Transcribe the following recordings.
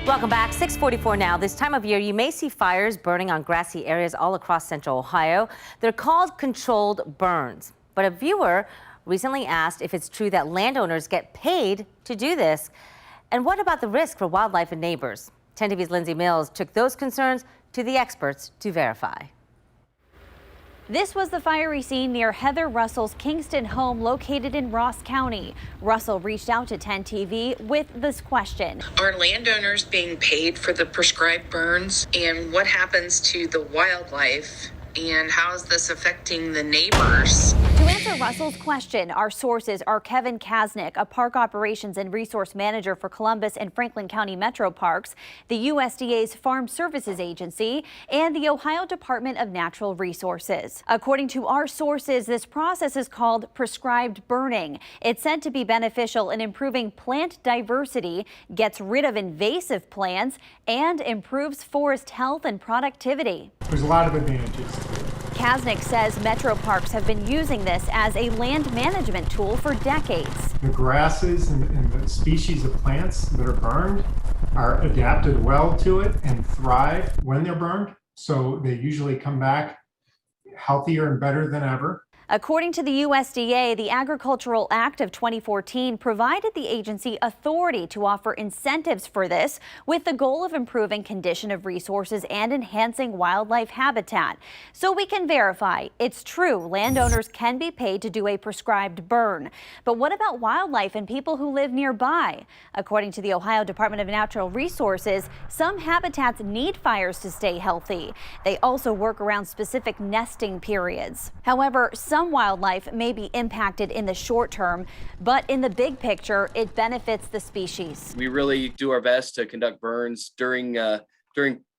Welcome back. 6:44 now. This time of year, you may see fires burning on grassy areas all across central Ohio. They're called controlled burns. But a viewer recently asked if it's true that landowners get paid to do this. And what about the risk for wildlife and neighbors? 10 TV's Lindsay Mills took those concerns to the experts to verify. This was the fiery scene near Heather Russell's Kingston home located in Ross County. Russell reached out to 10 TV with this question. Are landowners being paid for the prescribed burns? And what happens to the wildlife? And how is this affecting the neighbors? To answer Russell's question, our sources are Kevin Kasnick, a park operations and resource manager for Columbus and Franklin County Metro Parks, the USDA's Farm Services Agency, and the Ohio Department of Natural Resources. According to our sources, this process is called prescribed burning. It's said to be beneficial in improving plant diversity, gets rid of invasive plants, and improves forest health and productivity. There's a lot of advantages. Kasnick says Metro Parks have been using this as a land management tool for decades. The grasses and the species of plants that are burned are adapted well to it and thrive when they're burned. So they usually come back healthier and better than ever. According to the USDA, the Agricultural Act of 2014 provided the agency authority to offer incentives for this, with the goal of improving condition of resources and enhancing wildlife habitat. So we can verify it's true landowners can be paid to do a prescribed burn. But what about wildlife and people who live nearby? According to the Ohio Department of Natural Resources, some habitats need fires to stay healthy. They also work around specific nesting periods. However, some wildlife may be impacted in the short term, but in the big picture, it benefits the species. We really do our best to conduct burns during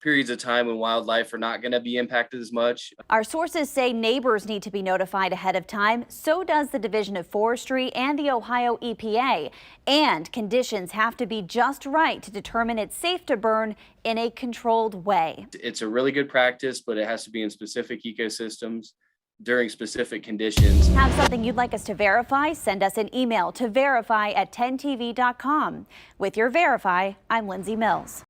periods of time when wildlife are not going to be impacted as much. Our sources say neighbors need to be notified ahead of time. So does the Division of Forestry and the Ohio EPA. And conditions have to be just right to determine it's safe to burn in a controlled way. It's a really good practice, but it has to be in specific ecosystems during specific conditions. Have something you'd like us to verify? Send us an email to verify@10tv.com. With your Verify, I'm Lindsay Mills.